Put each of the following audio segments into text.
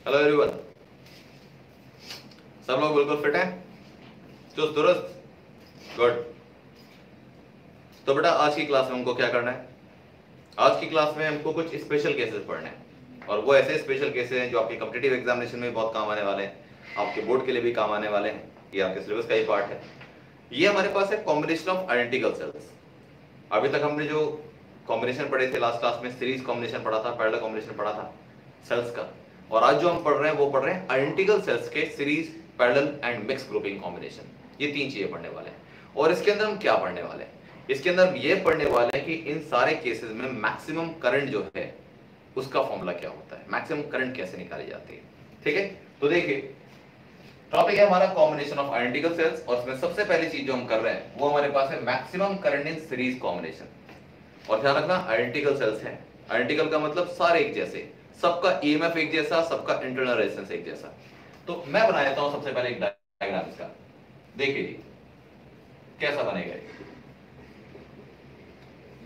Hello everyone, सब लोग बिल्कुल फिट हैं, चुस्त दुरुस्त, गुड। तो बेटा आज की क्लास में हमको क्या करना है? आज की क्लास में हमको कुछ स्पेशल केसेस पढ़ने हैं, और वो ऐसे स्पेशल केसेस हैं जो आपके कॉम्पिटिटिव एग्जामिनेशन में बहुत काम आने वाले हैं, आपके बोर्ड के लिए भी काम आने वाले हैं। ये आपके सिलेबस का ही पार्ट है। ये हमारे पास है कॉम्बिनेशन ऑफ आइडेंटिकल सेल्स। अभी तक हमने जो कॉम्बिनेशन पढ़े थे लास्ट क्लास में, सीरीज कॉम्बिनेशन पढ़ा था, पैरेलल कॉम्बिनेशन पढ़ा था सेल्स का, और आज जो हम पढ़ रहे हैं वो पढ़ रहे हैं आइडेंटिकल सेल्स के series, parallel and mix grouping combination. ये तीन चीजें पढ़ने वाले हैं। और इसके अंदर हम क्या पढ़ने वाले हैं? इसके अंदर हम ये पढ़ने वाले हैं कि इन सारे केसेस में मैक्सिमम करंट जो है उसका फॉर्मूला क्या होता है, मैक्सिमम करंट कैसे निकाली जाती है। ठीक है, तो देखिए टॉपिक है हमारा कॉम्बिनेशन ऑफ आइडेंटिकल सेल्स, और इसमें सबसे पहली चीज जो हम कर रहे हैं वो हमारे पास है maximum current in series combination. और ध्यान रखना आइडेंटिकल सेल्स हैं, आइडेंटिकल का मतलब सारे एक जैसे, सबका ईएमएफ एक जैसा, सबका इंटरनल रेजिस्टेंस एक जैसा। तो मैं बना देता हूं सबसे पहले एक डायग्राम इसका। देखिए जी कैसा बनेगा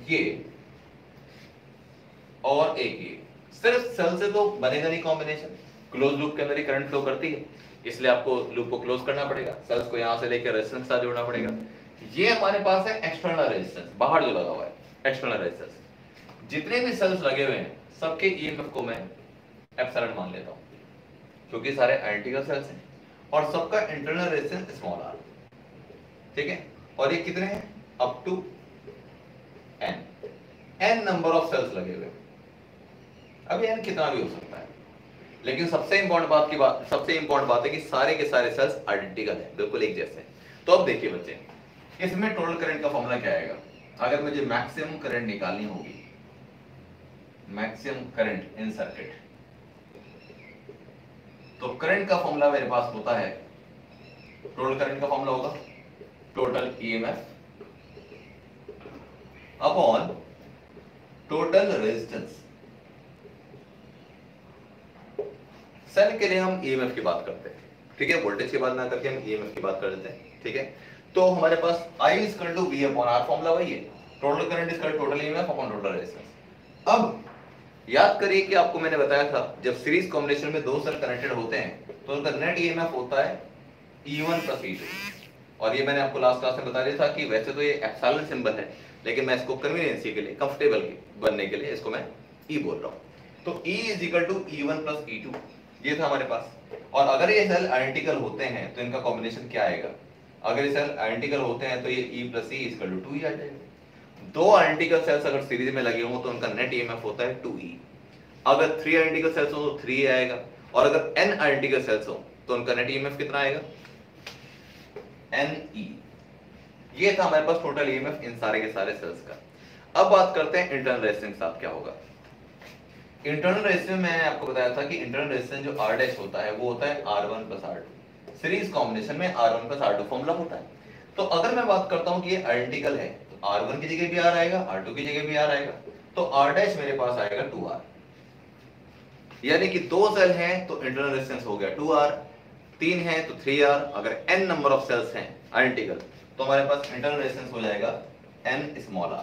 ये और एक ये। सिर्फ सेल से तो बनेगा नहीं कॉम्बिनेशन, क्लोज लूप के अंदर ही करंट फ्लो करती है, इसलिए आपको लूप को क्लोज करना पड़ेगा, सेल्स को यहां से लेकर रेजिस्टेंस के साथ जोड़ना पड़ेगा। ये हमारे पास है एक्सटर्नल रेजिस्टेंस, बाहर जो लगा हुआ है एक्सटर्नल रेजिस्टेंस। जितने भी सेल्स लगे हुए हैं सबके ईएमएफ को मैं एप्सिलॉन मान लेता हूं, क्योंकि सारे आइडेंटिकल सेल्स हैं, और सबका इंटरनल रेजिस्टेंस स्मॉल आर। ठीक है, और ये कितने हैं? Up to n number of cells लगे हुए। अब एन कितना भी हो सकता है, लेकिन सबसे इंपॉर्टेंट बात है कि सारे के सारे सेल्स आइडेंटिकल है, बिल्कुल एक जैसे हैं। तो अब देखिए बच्चे, इसमें टोटल करंट का फॉर्मूला क्या आएगा? अगर मुझे मैक्सिमम करंट निकालनी होगी, मैक्सिमम करंट इन सर्किट, तो करंट का फॉर्मूला मेरे पास होता है, टोटल करंट का फॉर्मूला होगा total EMF upon total resistance. Cell के लिए हम ईएमएफ की बात करते हैं, ठीक है, वोल्टेज की बात ना करके हम ईएमएफ की बात कर देते हैं। ठीक है, तो हमारे पास I equal to V upon R formula वही है, total current equal total EMF upon total resistance. अब याद करिए कि आपको मैंने बताया था जब सीरीज कॉम्बिनेशन में दो सेल कनेक्टेड होते हैं तो उनका नेट ईएमएफ होता है E1 प्लस E2। और ये मैंने आपको लास्ट क्लास में बता दिया था कि वैसे तो ये एप्सिलॉन सिंबल है, लेकिन मैं इसको कन्वीनियंसी के लिए, कंफर्टेबल बनने के लिए इसको मैं E बोल रहा हूं। तो E is equal to E1 plus E2, ये था हमारे पास। और अगर ये सेल आइडेंटिकल होते हैं तो इनका कॉम्बिनेशन क्या आएगा? अगर ये सेल आइडेंटिकल होते हैं तो ये E plus E equal to 2 ही आ जाएगा। दो आइडेंटिकल सेल्स अगर सीरीज में लगे हों तो उनका नेट ईएमएफ होता है 2E। अगर 3 आइडेंटिकल सेल्स हो तो 3 आएगा, और अगर n आइडेंटिकल सेल्स हो तो उनका नेट ईएमएफ कितना आएगा? Ne। ये था हमारे पास टोटल ईएमएफ इन सारे के सारे सेल्स का। अब बात करते हैं इंटरनल रेजिस्टेंस के साथ क्या होगा। इंटरनल रेजिस्टेंस मैंने आपको बताया था कि इंटरनल रेजिस्टेंस जो R डैश होता है वो होता है R1 plus R2। Series combination में R1 प्लस R2 फॉर्मूला होता है। तो अगर मैं बात करता हूं कि ये आइडेंटिकल है तो R1 की जगह भी R आएगा, R2 की जगह भी R आएगा, तो R डैश मेरे पास आएगा 2R। यानी कि दो सेल हैं तो इंटरनल रेजिस्टेंस हो गया 2R, तीन है तो 3R। अगर n नंबर ऑफ सेल्स हैं आइडेंटिकल तो हमारे पास इंटरनल रेजिस्टेंस हो जाएगा n स्मॉल r,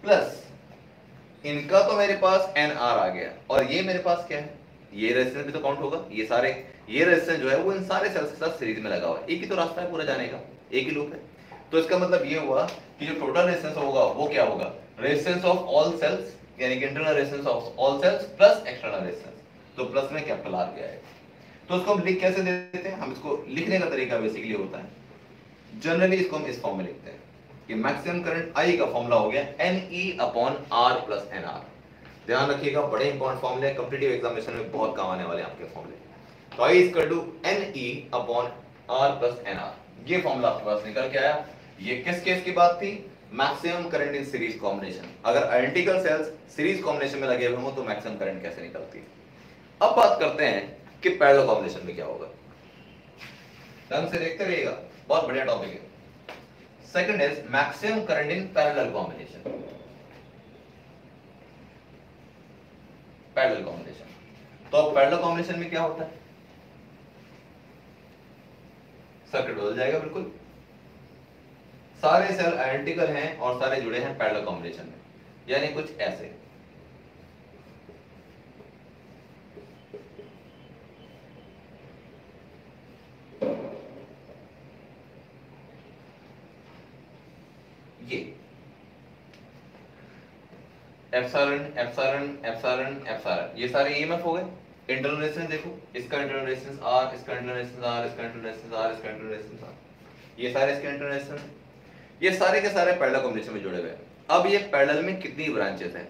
प्लस इनका तो मेरे पास nr आ गया, और ये मेरे पास क्या है? ये रेजिस्टेंस भी तो काउंट होगा। ये सारे, ये रेजिस्टेंस जो है वो इन सारे सेल्स के साथ सीरीज में लगा हुआ है, एक ही तो रास्ता है पूरा जाने का, एक ही लूप है। तो इसका मतलब ये हुआ कि जो टोटल रेजिस्टेंस होगा वो क्या होगा? रेजिस्टेंस ऑफ ऑल सेल्स, यानी कि internal resistance of all cells plus external resistance. तो प्लस में कैपिटल R गया है। तो इसको हम लिख कैसे देते हैं? हम इसको लिखने का तरीका बेसिकली होता है, जनरली इसको हम इस फॉर्म में लिखते हैं कि मैक्सिमम करंट I का फॉर्मूला हो गया Ne upon R plus NR। ध्यान रखिएगा, बड़े इंपॉर्टेंट फॉर्मूले हैं, कॉम्पिटिटिव एग्जामिनेशन में बहुत काम आने वाले हैं आपके फॉर्मूले। तो I equal to Ne upon R plus NR, ये फॉर्मूला आपके पास निकल के आया। ये किस केस की बात थी? Maximum current in series combination. अगर आइडेंटिकल सेल्स सीरीज कॉम्बिनेशन में लगे हुए हो तो मैक्सिमम करंट कैसे निकलती है। अब बात करते हैं कि पैरेलल कॉम्बिनेशन में क्या होगा। ढंग से देखते रहिएगा, बहुत बढ़िया टॉपिक है। Second is maximum current in parallel combination. Parallel combination, तो अब पैरेलल कॉम्बिनेशन में क्या होता है? सर्किट बदल जाएगा बिल्कुल। सारे सेल आइडेंटिकल हैं और सारे जुड़े हैं पैरेलल कॉम्बिनेशन में, यानी कुछ ऐसे। एप्सिलॉन एप्सिलॉन एप्सिलॉन एप्सिलॉन, ये सारे ईएमएफ हो गए। इंटरनल रेजिस्टेंस देखो, इसका इंटरनल रेजिस्टेंस आर, इसका इंटरनल रेजिस्टेंस आर, इसका इंटरनल रेजिस्टेंस आर, इसका इंटरनल रेजिस्टेंस आर, ये सारे इसके इंटरनल रेजिस्टेंस, ये सारे के सारे पैरेलल कॉम्बिनेशन में जुड़े हुए हैं। अब ये पैरेलल में कितनी ब्रांचेस हैं,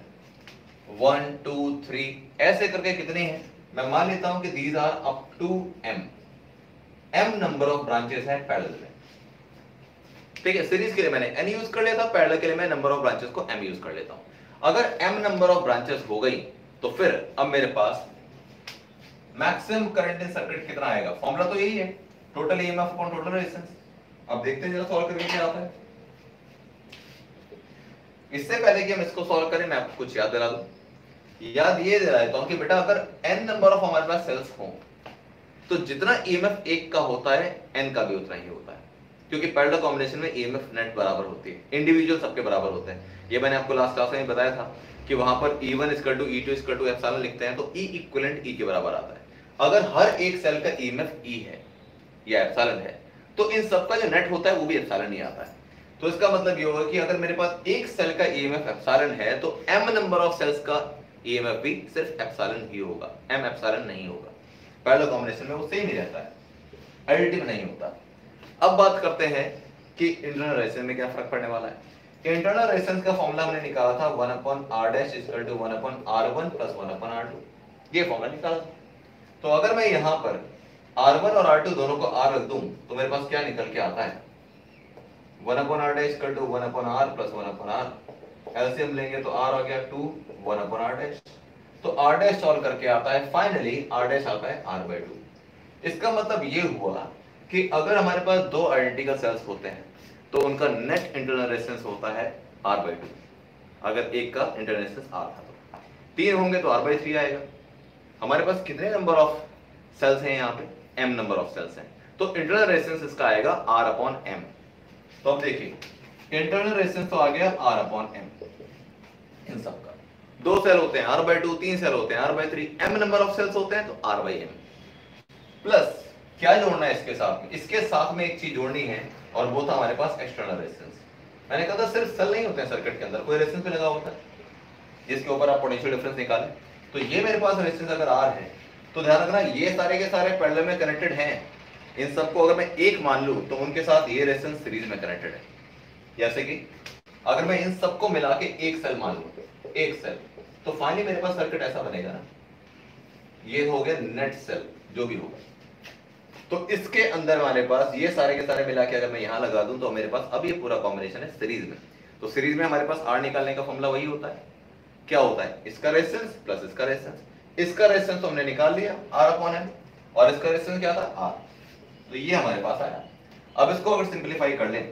1 2 3 ऐसे करके कितने हैं, मैं मान लेता हूं कि these are up to m number of branches हैं पैरेलल में। ठीक है, सीरीज के लिए मैंने n यूज कर लिया था, पैरेलल के लिए मैं नंबर ऑफ ब्रांचेस को m यूज कर लेता हूं। अगर m नंबर ऑफ ब्रांचेस हो गई तो फिर अब मेरे पास मैक्सिमम करंट इन सर्किट कितना आएगा, फॉर्मूला तो यही है, total EMF upon total resistance. अब देखते हैं जरा सॉल्व करके क्या आता है। इससे पहले कि हम इसको सॉल्व करें मैं आपको कुछ याद दिला दूं। याद ये दिला देता हूं कि बेटा अगर n नंबर ऑफ हमारे पास सेल्स हो तो जितना ईएमएफ एक का होता है n का भी उतना ही होता है, क्योंकि पैरेलल कॉम्बिनेशन में ईएमएफ नेट बराबर होती है, इंडिविजुअल सबके बराबर होते हैं। ये मैंने आपको लास्ट क्लास में बताया था कि वहां पर E1 E2 एप्सिलॉन लिखते हैं तो E इक्विवेलेंट E के बराबर आता है। अगर हर एक सेल का ईएमएफ E है या एप्सिलॉन है तो इन सबका जो नेट होता है वो भी एप्सिलॉन ही आता है। तो इसका मतलब ये होगा कि अगर मेरे पास एक सेल का ईएमएफ एप्सिलॉन है तो m नंबर ऑफ सेल्स का ईएमएफ भी सिर्फ एप्सिलॉन ही होगा, m एप्सिलॉन नहीं होगा। पैरेलल कॉम्बिनेशन में वो सेम ही रहता है, एडिटिव नहीं होता। अब बात करते हैं कि इंटरनल रेजिस्टेंस में क्या फर्क पड़ने वाला है। इंटरनल रेजिस्टेंस का फॉर्मूला हमने निकाला था 1/r' = 1/r1 + 1/r2, ये फॉर्मूला निकाला। तो अगर मैं यहां पर r1 और r2 दोनों को r रख दूं तो मेरे पास क्या निकल के आता है, 1/r' = 1/r + 1/r, एलसीएम लेंगे तो r आ गया 2 1/r', तो r' सॉल्व करके आता है फाइनली r' आता है r/2। इसका मतलब ये हुआ कि अगर हमारे पास दो आइडेंटिकल सेल्स होते हैं तो उनका नेट इंटरनल रेजिस्टेंस होता है r/2। अगर एक का इंटरनल रेजिस्टेंस r था तो तीन होंगे तो r/3 आएगा। हमारे पास कितने नंबर ऑफ सेल्स हैं, यहाँ पे m नंबर ऑफ सेल्स हैं, तो इंटरनल रेजिस्टेंस इसका आएगा r/m। तो अब देखिए इंटरनल रेजिस्टेंस तो आ गया r/m, इन सब का दो सेल होते हैं r/2, तीन सेल होते हैं r/3, m number of sales होते हैं तो r/m। प्लस क्या जोड़ना है इसके साथ में, इसके साथ में एक चीज जोड़नी है और वो था हमारे पास एक्सटर्नल रेजिस्टेंस। मैंने कहा था सिर्फ सेल नहीं होते हैं सर्किट के अंदर, कोई रेजिस्टेंस भी लगा होता है जिसके ऊपर आप पोटेंशियल डिफरेंस निकालें। तो ये मेरे पास रेजिस्टेंस अगर R है तो ध्यान रखना ये सारे के सारे पैरेलल में कनेक्टेड हैं। इन सबको अगर मैं एक मान लूं तो उनके साथ ये रेजिस्टेंस सीरीज में कनेक्टेड है। जैसे कि अगर मैं इन सबको मिला के एक सेल मान लूं, एक सेल, तो फाइनली मेरे पास सर्किट ऐसा बनेगा ना, ये हो गया नेट सेल जो भी होगा। तो इसके अंदर हमारे पास ये सारे के सारे मिला के अगर मैं यहां लगा दूं तो मेरे पास अब ये पूरा कॉम्बिनेशन है सीरीज में। तो सीरीज में हमारे पास R निकालने का फॉर्मूला वही होता है, क्या होता है, इसका रेजिस्टेंस प्लस इसका रेजिस्टेंस। इसका रेजिस्टेंस तो हमने निकाल लिया r/m और इसका रेजिस्टेंस क्या था R, तो ये हमारे पास आया। अब इसको अगर सिंपलीफाई कर लें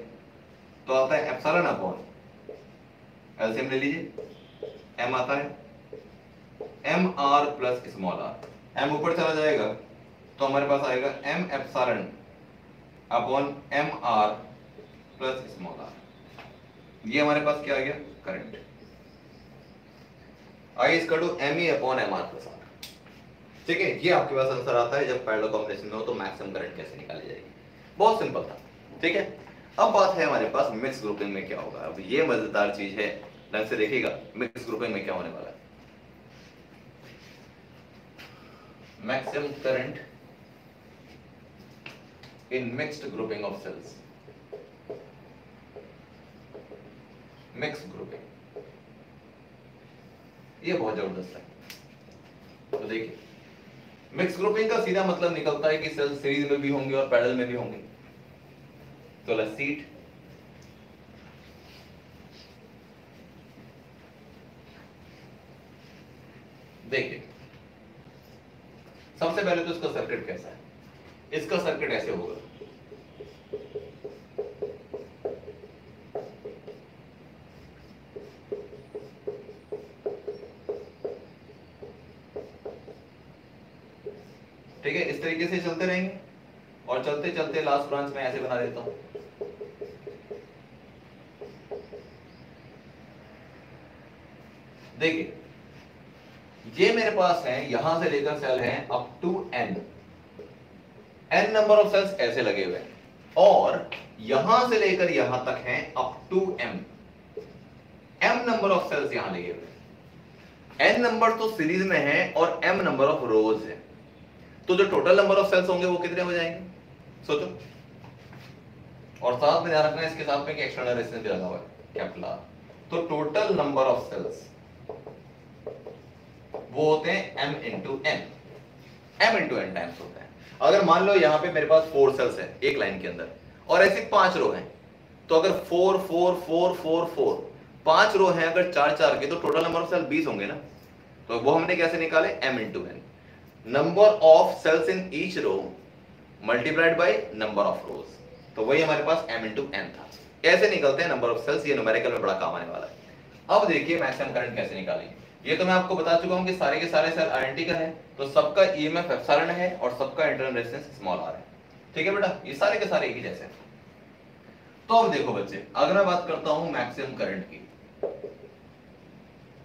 तो आता है एप्सिलॉन अपॉन, एलसीएम ले लीजिए, m आता है mr plus small r, m ऊपर चला जाएगा तो हमारे पास आएगा m epsilon upon mr plus small r। ये हमारे पास क्या आ गया, current. I = me upon mr plus r। ठीक है, ये आपके पास आंसर आता है जब पैरेलल कॉम्बिनेशन में हो तो मैक्सिमम करंट कैसे निकाली जाएगी। बहुत सिंपल था। ठीक है, अब बात है हमारे पास मिक्स ग्रुपिंग में क्या होगा। अब ये मजेदार चीज है, ढंग से देखिएगा मिक्स ग्रुपिंग में क्या होने वाला है। Maximum current in mixed grouping of cells, mix grouping, ये बहुत जबरदस्त है। तो देखिए मिक्स ग्रुपिंग का सीधा मतलब निकलता है कि सेल सीरीज में भी होंगे और पैरेलल में भी होंगे। तो लेट्स सी इट। देखिए सबसे पहले तो इसका सर्किट कैसा है, इसका सर्किट ऐसे होगा, ठीक है, इस तरीके से चलते रहेंगे और चलते चलते लास्ट ब्रांच में ऐसे बना देता हूं। देखिए ये मेरे पास है, यहां से लेकर सेल है up to n number of cells ऐसे लगे हुए हैं और यहां से लेकर यहां तक हैं up to m number of cells यहां लगे हुए हैं। n नंबर तो सीरीज में है और m नंबर ऑफ रोज है, तो जो टोटल नंबर ऑफ सेल्स होंगे वो कितने हो जाएंगे, सोचो। और साथ में ध्यान रखना इसके साथ में कि एक्सटर्नल रेजिस्टेंस भी लगा हुआ है कैपिटल R। तो टोटल नंबर ऑफ सेल्स वो होते हैं m into n, m into n times होते हैं। अगर मान लो यहां पे मेरे पास 4 सेल्स है एक लाइन के अंदर और ऐसे 5 रो हैं, तो अगर 4 4 4 4 4 5 रो हैं अगर 4 4 के, तो टोटल नंबर ऑफ सेल 20 होंगे ना। तो वो हमने कैसे निकाले, m into n, number of cells in each row multiplied by number of rows, तो वही हमारे पास m इंटू n था। कैसे निकलते हैं नंबर ऑफ सेल्स, ये न्यूमेरिकल में बड़ा काम आने वाला है। अब देखिए मैक्सिमम करंट कैसे निकालेंगे। ये तो मैं आपको बता चुका हूं कि सारे के सारे सेल आइडेंटिकल है, तो सबका ईएमएफ एप्सिलॉन है और सबका इंटरनल रेजिस्टेंस स्मॉल r है। ठीक है बेटा, ये सारे के सारे एक ही जैसे हैं। तो अब देखो बच्चे, अगर मैं बात करता हूं मैक्सिमम करंट की,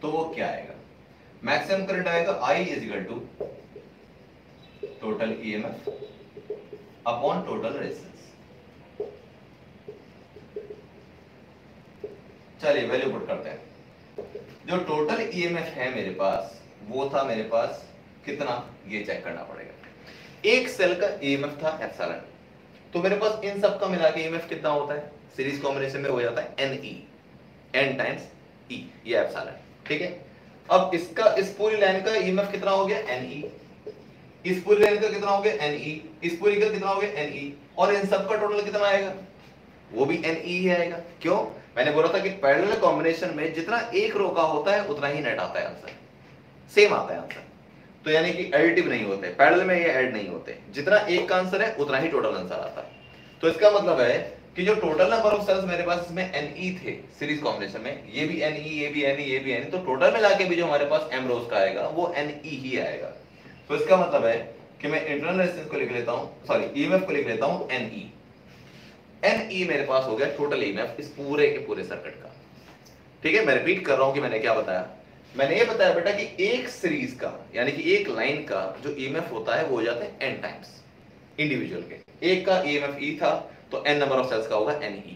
तो वो क्या आएगा, मैक्सिमम करंट आएगा I is equal to total EMF upon total resistance. चलिए वैल्यू पुट करते हैं। जो टोटल ईएमएफ है मेरे पास, वो था मेरे पास कितना, ये चेक करना पड़ेगा। एक सेल का ईएमएफ था एप्सिलॉन, तो मेरे पास इन सब का मिला के ईएमएफ कितना होता है, सीरीज कॉम्बिनेशन में हो जाता है NE, N टाइम्स E, ये एप्सिलॉन। ठीक है, अब इसका इस पूरी लाइन का ईएमएफ कितना हो गया NE, इस पूरी लाइन का कितना हो गया NE, इस पूरी का कितना हो गया NE, और इन सब का टोटल कितना आएगा, वो भी NE ही आएगा। क्यों, मैंने बोला था कि पैरेलल कॉम्बिनेशन में जितना एक रो का होता है उतना ही नेट आता है आंसर, सेम आता है आंसर। तो यानी कि एडिटिव नहीं होते, पैरेलल में ये ऐड नहीं होते, जितना एक का आंसर है उतना ही टोटल आंसर आता है। तो इसका मतलब है कि जो टोटल नंबर ऑफ सेल्स मेरे पास इसमें NE थे सीरीज कॉम्बिनेशन में, ये भी NE, ये भी NE, ये भी NE, तो टोटल मिला के भी जो हमारे पास m रोज का आएगा वो NE ही आएगा। तो इसका मतलब है कि मैं इंटरनल रेजिस्टेंस को लिख लेता हूं, सॉरी ईएमएफ को लिख लेता हूं NE। NE मेरे पास हो गया टोटल ईएमएफ इस पूरे के पूरे सर्किट का। ठीक है, मैं रिपीट कर रहा हूं कि मैंने क्या बताया। मैंने ये बताया बेटा कि एक सीरीज का यानी कि एक लाइन का जो ईएमएफ होता है वो हो जाता है n टाइम्स इंडिविजुअल के। एक का ईएमएफ E था तो n नंबर ऑफ सेल्स का होगा NE,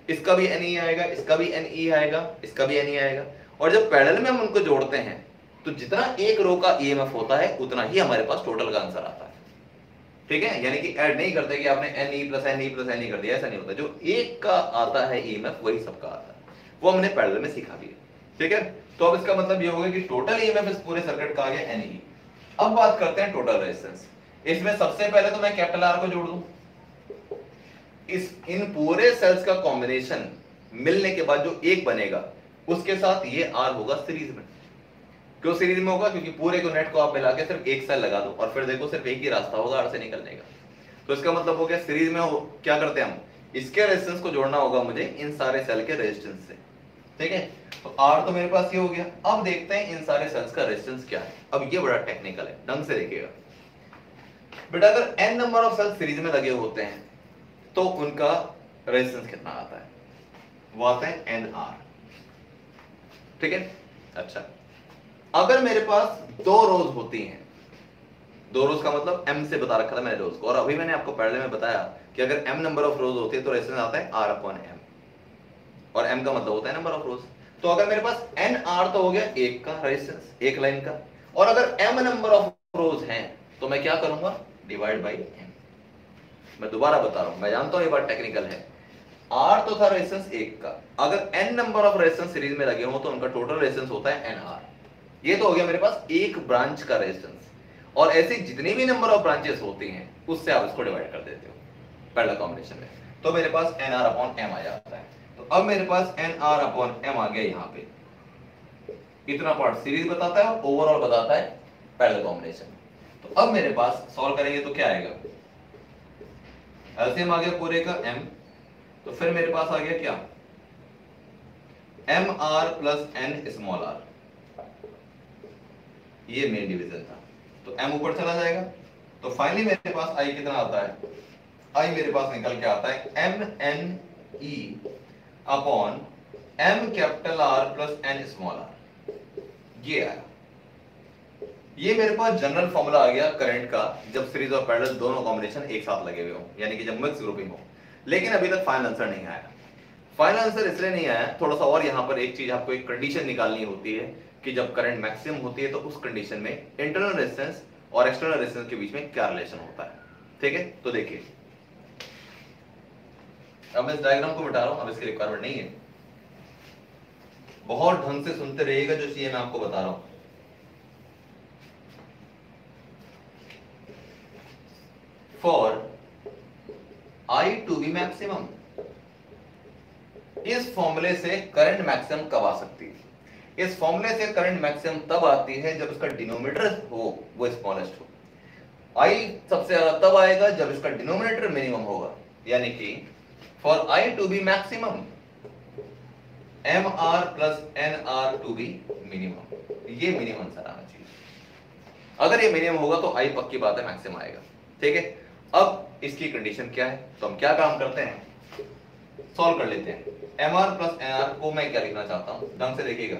इसका भी NE आएगा, इसका भी NE आएगा, इसका भी NE आएगा। और जब पैरेलल में हम उनको जोड़ते हैं तो जितना एक रो का ईएमएफ होता है उतना ही हमारे पास टोटल का आंसर आता है। ठीक है, यानी कि ऐड नहीं करते कि आपने NE plus NE plus NE कर दिया, ऐसा नहीं होता। जो एक का आता है ईएमएफ वही सबका आता है, वो हमने पैरेलल में सीखा भी है। ठीक है, तो अब इसका मतलब ये होगा कि टोटल ईएमएफ इस पूरे सर्किट का आ गया NE। अब बात करते हैं टोटल रेजिस्टेंस। इसमें सबसे पहले तो मैं कैपिटल R को जोड़ दूं, इस इन पूरे सेल्स का कॉम्बिनेशन मिलने के बाद जो एक बनेगा उसके साथ ये R होगा सीरीज में। क्यों सीरीज में होगा, क्योंकि पूरे को नेट को आप मिला के सिर्फ एक सेल लगा दो और फिर देखो सिर्फ एक ही रास्ता होगा R से निकलने का। तो इसका मतलब हो गया सीरीज में हो, क्या करते हैं हम, इसके रेजिस्टेंस को जोड़ना होगा मुझे इन सारे सेल के रेजिस्टेंस से। ठीक है, तो R तो मेरे पास ये हो गया। अब देखते हैं इन सारे सेल्स का रेजिस्टेंस क्या है। अब ये बड़ा टेक्निकल है, ढंग से देखिएगा बेटा। अगर n number of cells series में लगे होते हैं तो उनका रेजिस्टेंस कितना आता है, वो आता है NR। ठीक है, अच्छा अगर मेरे पास दो रोज होती हैं, दो रोज का मतलब m से बता रखा था मैंने रोज को, और अभी मैंने आपको पहले में बताया कि अगर m नंबर ऑफ रोज होती है तो रेजिस्टेंस आता है R अपॉन m, और m का मतलब होता है नंबर ऑफ रोज। तो अगर मेरे पास NR तो हो गया एक का रेजिस्टेंस, एक लाइन का, और अगर m नंबर ऑफ रोज हैं तो मैं क्या करूंगा, डिवाइड बाई m। मैं दोबारा बता रहा हूं, मैं जानता हूं ये बात टेक्निकल है। R तो था रेजिस्टेंस एक का, अगर n number of resistance series में लगे हो तो उनका टोटल रेजिस्टेंस होता है NR। ये तो हो गया मेरे पास एक ब्रांच का रेजिस्टेंस, और ऐसी जितनी भी नंबर ऑफ ब्रांचेस होती हैं उससे आप इसको डिवाइड कर देते हो पैरेलल कॉम्बिनेशन में, तो मेरे पास NR अपॉन m आ जाता है। तो अब मेरे पास NR अपॉन m आ गया, यहाँ पे इतना पार्ट सीरीज बताता है और ओवरऑल बताता है पैरेलल कॉम्बिनेशन। तो अब मेरे पास सॉल्व करेंगे तो क्या आएगा, एलसीएम आ गया पूरे का m, तो फिर मेरे पास आ गया क्या, MR plus N small r, ये मेन डिवीजन था। तो m ऊपर चला जाएगा, तो फाइनली मेरे पास I कितना आता है, I मेरे पास निकल के आता है MNE upon M capital R plus N small r, ये आया। ये मेरे पास जनरल फॉर्मूला आ गया करंट का जब सीरीज और पैरेलल दोनों कॉम्बिनेशन एक साथ लगे हुए हो, यानी कि जब मिक्स ग्रुपिंग हो। लेकिन अभी तक फाइनल आंसर नहीं आया। फाइनल आंसर इसलिए नहीं आया, थोड़ा सा और यहाँ पर एक चीज आपको एक कंडीशन निकालनी होती है कि जब करंट मैक्सिमम होती है तो उस कंडीशन में इंटरनल रेजिस्टेंस और एक्सटर्नल रेजिस्टेंस के बीच में क्या रिलेशन होता है। ठीक है, तो देखिए अब मैं इस डायग्राम को बता रहा हूं, अब इसकी रिक्वायरमेंट नहीं है, बहुत ढंग से सुनते रहिएगा, जो चीजें मैं आपको बता रहा हूं। For I to be maximum, इस फॉर्मूले से करंट मैक्सिमम कब आ सकती है? इस फॉर्मूले से करंट मैक्सिमम तब आती है जब इसका डिनोमिनेटर हो वो स्मॉलेस्ट हो। I सबसे ज्यादा तब आएगा जब इसका डिनोमिनेटर मिनिमम होगा, यानी कि for I to be maximum MR plus NR to be minimum, ये मिनिमम आंसर आना चाहिए। अगर ये मिनिमम होगा तो I पक्की बात है मैक्सिमम आएगा। ठीक है, अब इसकी कंडीशन क्या है, तो हम क्या काम करते हैं, सॉल्व कर लेते हैं। MR प्लस NR को मैं क्या लिखना चाहता हूं, ढंग से देखिएगा,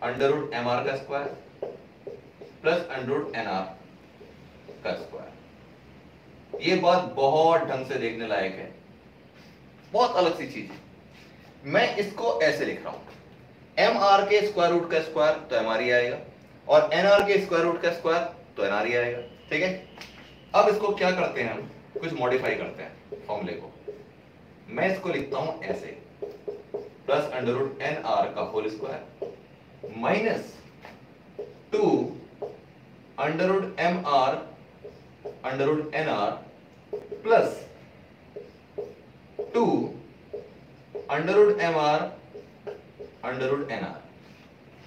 अंडर रूट MR का square plus under root NR का स्क्वायर। ये बात बहुत ढंग से देखने लायक है, बहुत अलग सी चीज है। मैं इसको ऐसे लिख रहा हूं, MR के स्क्वायर रूट का स्क्वायर तो MR ही आएगा, और NR के स्क्वायर रूट का स्क्वायर तो NR ही आएगा। ठीक है, अब इसको क्या करते हैं, हम कुछ मॉडिफाई करते हैं फॉर्मूले को। मैं इसको लिखता हूं ऐसे, प्लस अंडर रूट NR का whole square minus 2 under root MR under root NR plus 2 under root MR under root NR।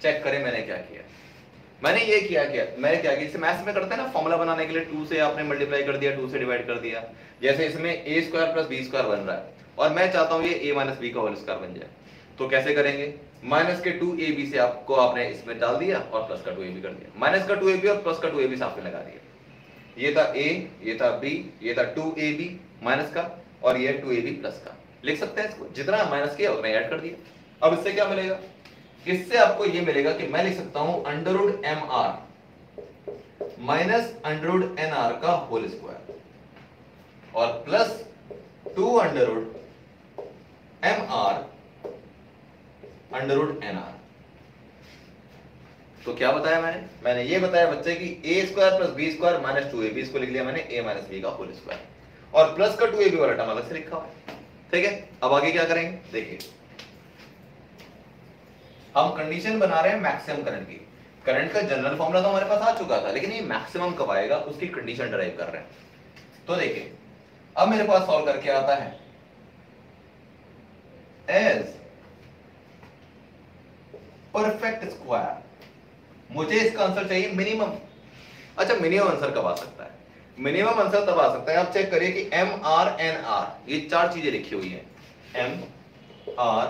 Check करें मैंने क्या किया, मैंने ये मैंने क्या किया, जैसे मैथ्स में करते हैं ना, फॉर्मूला बनाने के लिए 2 से आपने मल्टीप्लाई कर दिया, 2 से डिवाइड कर दिया। जैसे इसमें a square plus b square बन रहा है और मैं चाहता हूं ये a माइनस b का होल स्क्वायर बन जाए, तो कैसे करेंगे, माइनस के 2ab से आपने इसमें डाल दिया और प्लस का 2ab कर दिया, माइनस का 2ab और प्लस का 2ab साथ में लगा दिया। ये था a, ये था b, ये था 2ab माइनस का, और ये 2ab प्लस का। लिख सकते हैं इसको, जितना माइनस किया उतना ऐड कर दिया। अब इससे क्या मिलेगा, इससे आपको ये मिलेगा कि मैं लिख सकता हूं under root MR minus under root NR का होल स्क्वायर और plus 2 under root MR under root NR। तो क्या बताया मैंने ये बताया बच्चे कि a square plus b square minus 2ab, इसको लिख लिया मैंने a माइनस b का होल स्क्वायर, और प्लस का 2ab वाला टर्म अलग से लिखा हुआ है। ठीक है, अब आगे क्या करेंगे, देखिए हम कंडीशन बना रहे हैं मैक्सिमम करंट की। करंट का जनरल फॉर्मूला तो हमारे पास आ चुका था, लेकिन ये मैक्सिमम कब आएगा उसकी कंडीशन डराइव कर रहे हैं। तो देखिए अब मेरे पास सॉल्व करके आता है, एज परफेक्ट स्क्वायर, मुझे इसका आंसर चाहिए मिनिमम। अच्छा, मिनिमम आंसर कब आ सकता है, मिनिमम आंसर तब आ सकता है, आप चेक करिए कि MR NR, ये 4 चीजें लिखी हुई है, MR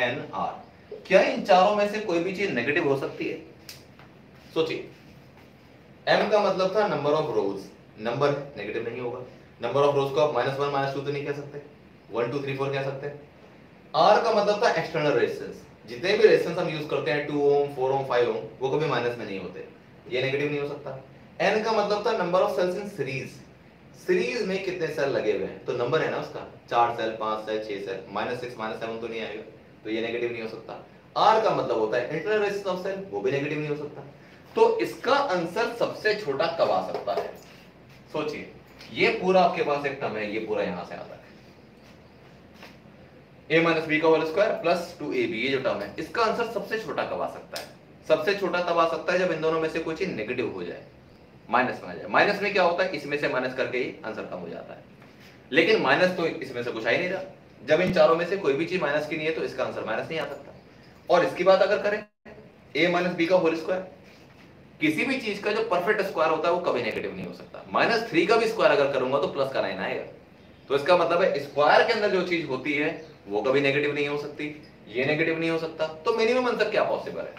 NR, क्या इन चारों में से कोई भी चीज नेगेटिव हो सकती है? सोचिए, M का मतलब था number of rose, number negative नहीं होगा। नंबर ऑफ रोज को आप -1 -2 तो नहीं कह सकते, 1 2 3 4 कह सकते हैं। R का मतलब था एक्सटर्नल रेजिस्टेंस, जितने भी रेजिस्टेंस हम यूज करते हैं 2 ओम 4 ओम 5 ओम, वो कभी माइनस में नहीं होते, ये नेगेटिव नहीं हो सकता। N का मतलब था number of cells in series, series में कितने सेल लगे हुए हैं, तो नंबर है ना उसका, 4 सेल 5 सेल 6 सेल, -6 -7 तो नहीं आएगा, तो ये नेगेटिव नहीं हो सकता। R का मतलब होता है इंटरनल रेजिस्टेंस ऑफ सेल, वो भी नेगेटिव नहीं हो सकता। तो इसका आंसर सबसे छोटा कब आ सकता है, सोचिए, ये पूरा आपके पास एक टर्म है, ये पूरा यहां से आता है, a माइनस b का होल स्क्वायर प्लस 2ab, ये जो टर्म है, इसका आंसर सबसे छोटा कब आ सकता है? सबसे छोटा तब आ सकता है जब इन दोनों में से कोई चीज नेगेटिव हो जाए, माइनस में आ जाए। माइनस में क्या होता है, इसमें से माइनस करके ही आंसर कम हो जाता है, लेकिन माइनस तो इसमें से कुछ आ ही नहीं रहा। जब इन चारों में से कोई भी चीज माइनस की नहीं है तो इसका आंसर माइनस नहीं आ सकता। और इसकी बात अगर करें, a माइनस b का होल स्क्वायर, किसी भी चीज का जो परफेक्ट स्क्वायर होता है वो कभी नेगेटिव नहीं हो सकता। -3 का भी स्क्वायर अगर करूंगा तो प्लस का 9 आएगा, तो इसका मतलब है स्क्वायर के अंदर जो चीज होती है वो कभी नेगेटिव नहीं हो सकती, ये नेगेटिव नहीं हो सकता। तो मिनिमम आंसर क्या पॉसिबल है,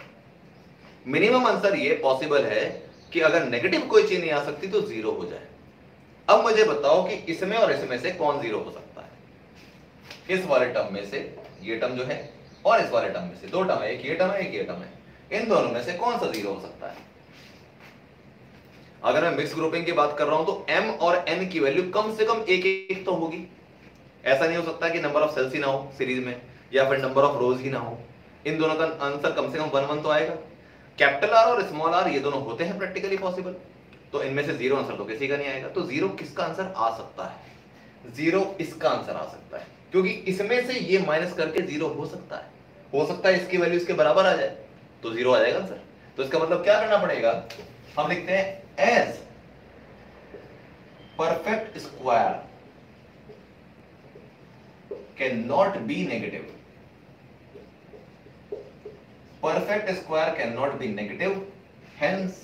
मिनिमम आंसर ये पॉसिबल है कि अगर नेगेटिव कोई चीज नहीं आ सकती तो 0 हो जाए। अब मुझे बताओ कि इसमें और इसमें से कौन 0 हो सकता है, इस वाले टर्म में से ये टर्म जो है और इस वाले टर्म में से, 2 टर्म है, एक ये टर्म है एक ये टर्म है, इन दोनों में से कौन सा 0 हो सकता है? अगर मैं मिक्स ग्रुपिंग की बात कर रहा हूं तो m और n की वैल्यू कम से कम एक तो होगी। ऐसा नहीं हो सकता कि नंबर ऑफ सेल्स ही ना हो सीरीज में, या फिर नंबर ऑफ रोज ही ना हो, इन दोनों का आंसर कम से कम 1 1 तो आएगा। कैपिटल आर और स्मॉल आर ये दोनों होते हैं प्रैक्टिकली पॉसिबल, तो इनमें से जीरो आंसर तो किसी का नहीं आएगा। तो जीरो किसका आंसर आ सकता है? जीरो इसका आंसर आ सकता है, क्योंकि इसमें से ये माइनस करके जीरो हो सकता है, हो सकता है इसकी वैल्यू इसके बराबर आ जाए तो जीरो आ जाएगा आंसर। तो इसका मतलब क्या करना पड़ेगा, हम लिखते हैं as perfect square can not be negative, perfect square cannot be negative, hence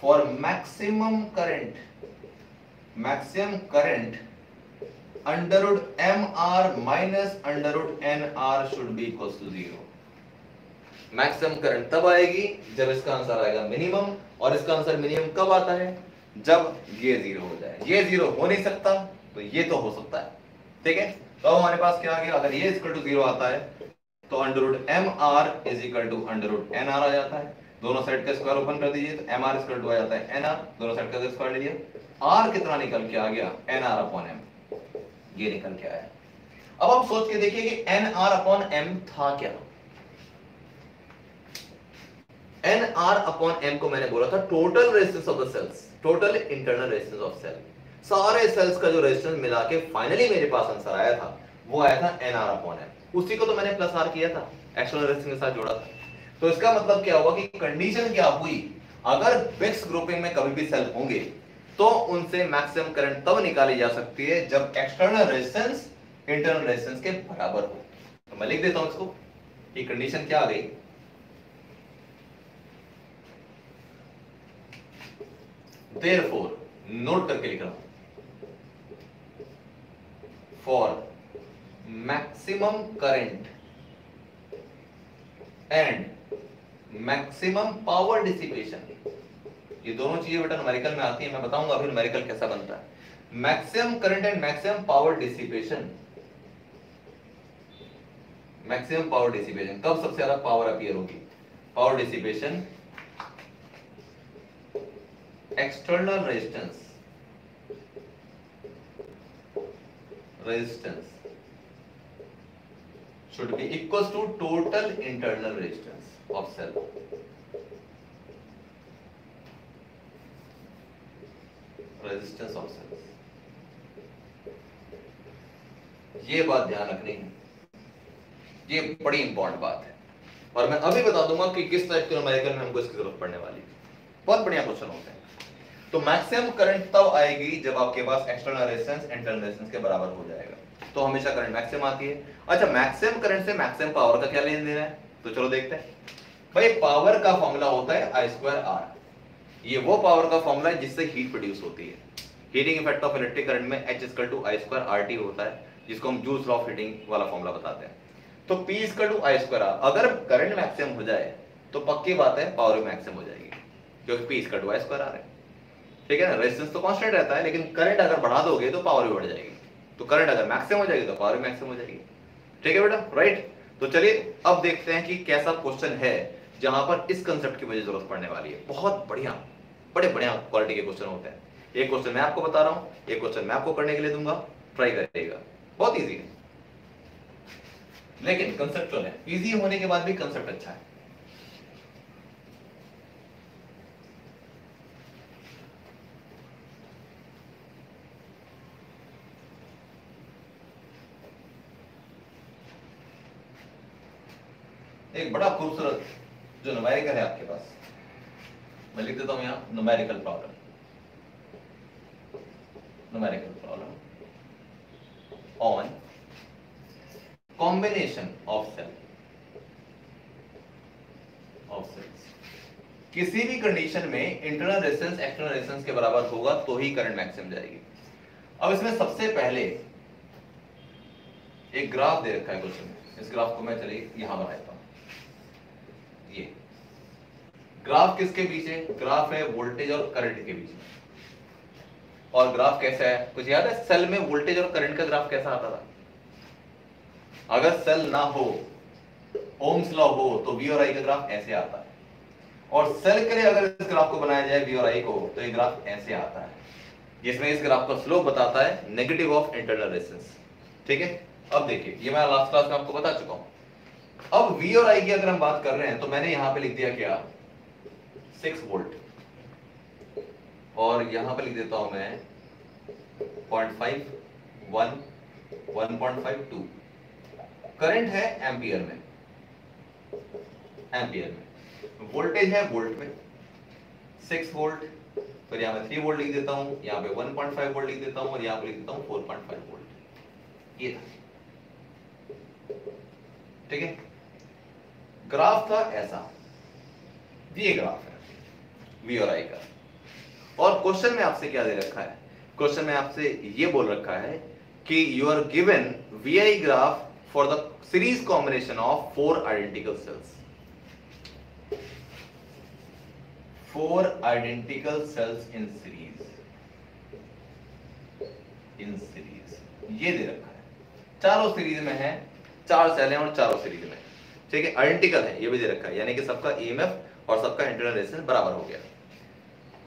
for maximum current under root mr minus under root nr should be equals to 0। Maximum current तब आएगी जब इसका आंसर आएगा मिनिमम, और इसका answer minimum कब आता है, जब ये जीरो हो जाए। ये जीरो हो नहीं सकता तो ये तो हो सकता है, ठीक है। तो अब हमारे पास क्या आ गया, अगर ये इक्वल टू जीरो आता है तो under root M R is equal to under root N R आ जाता है। दोनों साइड का स्क्वायर ओपन कर दीजिए तो एम आर इक्वल टू आ जाता है एन आर, दोनों साइड का स्क्वायर लीजिए, आर कितना निकल के आ गया, एन आर अपॉन एम, ये निकल के आया। अब आप सोच के देखिए कि एन आर अपॉन एम था क्या। एन आर अपॉन एम को मैंने बोला था total resistance of the cells, total internal resistance of cell, सारे सेल्स का जो रेजिस्टेंस मिला के फाइनली मेरे पास आंसर आया था वो आया था एन आर अपॉन एम। उसी को तो मैंने प्लस आर किया था, एक्सटर्नल रेजिस्टेंस के साथ जोड़ा था। तो इसका मतलब क्या हुआ कि कंडीशन क्या हुई, अगर मिक्स ग्रुपिंग में कभी भी सेल होंगे तो उनसे मैक्सिमम करंट तब निकाली जा सकती है जब एक्सटर्नल रेजिस्टेंस इंटरनल रेजिस्टेंस के बराबर हो। तो मैं लिख देता हूं इसको, ये कंडीशन क्या आ गई, देयरफॉर नोट करके लिख रहा हूं, for maximum current and maximum power dissipation, ये दोनों चीजें बेटा न्यूमेरिकल में आती है, मैं बताऊंगा अभी न्यूमेरिकल कैसा बनता है। Maximum current and maximum power dissipation, maximum power dissipation कब सबसे ज्यादा पावर अपीयर होगी, power dissipation external resistance should be equals to total internal resistance of cell। resistance of cells, ये बात ध्यान रखनी है, ये बड़ी इंपॉर्टेंट बात है, और मैं अभी बता दूंगा कि किस टाइप के न्यूमेरिकल में हमको इसकी जरूरत पड़ने वाली है। बहुत बढ़िया क्वेश्चन होते हैं। तो मैक्सिमम करंट तब आएगी जब आपके पास एक्सटर्नल रेजिस्टेंस इंटरनल रेजिस्टेंस के बराबर हो जाएगा, तो हमेशा करंट मैक्सिमम आती है। अच्छा, मैक्सिमम करंट से मैक्सिमम पावर का क्या लेन देन है, तो चलो देखते हैं। भाई पावर का फॉर्मूला होता है I स्क्वायर R, ये वो पावर का फॉर्मूला है जिससे हीट प्रोड्यूस होती है। Heating effect of electric current में H equal to I square RT होता है, जिसको हम जूल्स लॉ ऑफ हीटिंग वाला फॉर्मूला बताते हैं। तो P equal to I square R, अगर करंट मैक्सिमम हो जाए तो पक्की बात है पावर भी मैक्सिमम हो जाएगी, क्योंकि P equal to I square R है, ठीक है ना। रेजिस्टेंस तो कांस्टेंट रहता है, लेकिन करंट अगर बढ़ा दोगे तो पावर भी बढ़ जाएगी। तो करंट अगर मैक्सिमम हो जाएगी तो पावर भी मैक्सिमम हो जाएगी, ठीक है बेटा, राइट। तो चलिए अब देखते हैं कि कैसा क्वेश्चन है जहां पर इस कंसेप्ट की मुझे जरूरत पड़ने वाली है। बहुत बढ़िया, बड़े बढ़िया क्वालिटी के क्वेश्चन होते हैं। एक क्वेश्चन मैं आपको बता रहा हूं, एक क्वेश्चन मैं आपको करने के लिए दूंगा, ट्राई करिएगा। बहुत इजी है, लेकिन कंसेप्चुअल है, इजी होने के बाद भी कंसेप्ट अच्छा है। एक बड़ा खूबसूरत जो न्यूमेरिकल है आपके पास, मैं लिख देता हूं यहां, numerical problem, numerical problem on combination of cells. किसी भी कंडीशन में इंटरनल रेजिस्टेंस एक्सटर्नल रेजिस्टेंस के बराबर होगा तो ही करंट मैक्सिमम जाएगी। अब इसमें सबसे पहले एक ग्राफ दे रखा है क्वेश्चन में, इस ग्राफ को मैं चलिए यहां बनाता हूं। ये ग्राफ किसके बीच है, ग्राफ है वोल्टेज और करंट के बीच में। और ग्राफ कैसा है, कुछ याद है, सेल में वोल्टेज और करंट का ग्राफ कैसा आता था? अगर सेल ना हो, ओम्स लॉ हो, तो वी और आई का ग्राफ ऐसे आता है, और सेल के लिए अगर इस ग्राफ को बनाया जाए वी और आई को, तो ये ग्राफ ऐसे आता है, जिसमें इस ग्राफ का स्लोप बताता है नेगेटिव ऑफ इंटरनल रेजिस्टेंस, ठीक है। अब देखिए, ये मैं लास्ट क्लास में आपको बता चुका हूं, अब V और I की अगर हम बात कर रहे हैं तो मैंने यहां पे लिख दिया क्या 6 वोल्ट, और यहां पे लिख देता हूं मैं 0.5 1 1.5 2। करंट है एम्पियर में, वोल्टेज है वोल्ट में, 6 वोल्ट, फिर यहां पे 3 वोल्ट लिख देता हूं, यहां पे 1.5 वोल्ट लिख देता हूं, और यहां पे लिख देता हूं 4.5 वोल्ट। ये था, ठीक है। ग्राफ था ऐसा, ये ग्राफ है V और I का। और क्वेश्चन में आपसे क्या दे रखा है, क्वेश्चन में आपसे ये बोल रखा है कि you are given VI graph for the series combination of 4 identical cells, 4 identical cells in series, ये दे रखा है। चारों सीरीज में है, 4 सेल हैं और चारों सीरीज में, ठीक है, आइडेंटिकल है, ये भी दे रखा है, यानी कि सबका EMF और सबका इंटरनल रेजिस्टेंस बराबर हो गया।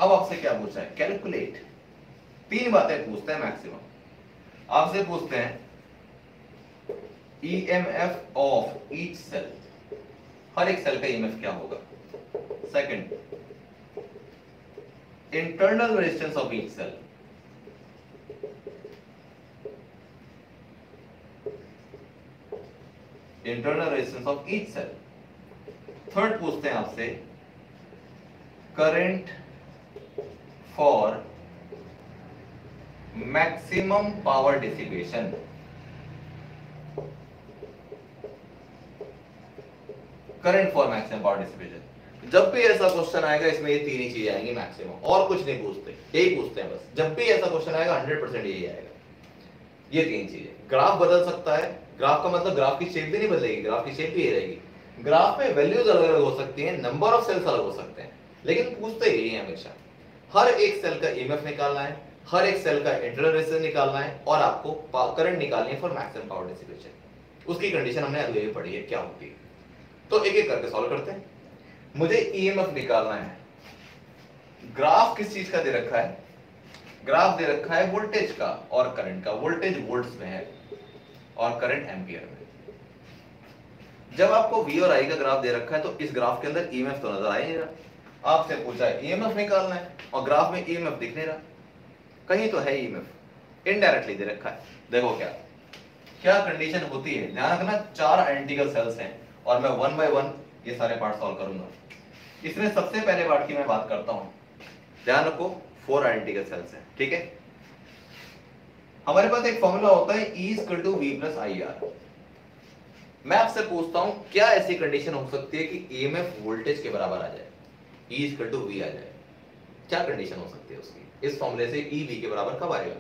अब आपसे क्या पूछा है, कैलकुलेट। 3 बातें पूछते हैं मैक्सिमम। आपसे पूछते हैं EMF ऑफ ईच सेल, हर एक सेल का EMF क्या होगा। Second, internal resistance of each cell, internal resistance of each cell. Third पूछते हैं आपसे current for maximum power dissipation, current for maximum power dissipation. जब भी ऐसा क्वेश्चन आएगा इसमें ये 3 ही चीजें आएंगी मैक्सिमम, और कुछ नहीं पूछते, यही पूछते हैं बस। जब भी ऐसा क्वेश्चन आएगा 100% यही आएगा, ये 3 चीजें। ग्राफ बदल सकता है, ग्राफ का मतलब ग्राफ की शेप भी नहीं बदलेगी, ग्राफ की शेप भी ये रहेगी। ग्राफ में वैल्यूज अलग अलग हो सकती हैं, नंबर ऑफ सेल्स अलग हो सकते हैं, लेकिन पूछते यही है हमेशा। हर एक सेल का EMF निकालना है, हर एक सेल का इंटरनल रेजिस्टेंस निकालना है, और आपको करंट निकालनी है फॉर मैक्सिमम पावर डिसिपेशन। उसकी कंडीशन हमने अभी पढ़ी है क्या होती है। तो एक एक करके सॉल्व करते हैं। मुझे EMF निकालना है। ग्राफ किस चीज का दे रखा है, ग्राफ दे रखा है वोल्टेज का और करंट का। वोल्टेज वोल्ट्स में है और करंट एम्पियर में। जब आपको V और I का ग्राफ दे रखा है तो इस ग्राफ के अंदर EMF तो नजर आ ही नहीं रहा। आपसे पूछा है EMF निकालना है और ग्राफ में EMF दिख नहीं रहा, कहीं तो है EMF, इनडायरेक्टली दे रखा है। देखो क्या क्या कंडीशन होती है, ध्यान रखना 4 आइडेंटिकल सेल्स हैं और मैं 1 बाय 1 ये सारे पार्ट सॉल्व करूंगा। इसमें सबसे पहले पार्ट की मैं बात करता हूं, ध्यान रखो 4 आइडेंटिकल सेल्स हैं, ठीक है। हमारे पास एक फॉर्मूला होता है E = V + IR। मैं आपसे पूछता हूं क्या ऐसी कंडीशन हो सकती है कि EMF वोल्टेज के बराबर आ जाए, E = V आ जाए। क्या कंडीशन हो सकती है उसकी, इस फॉर्मूले से E V के बराबर कब आएगा।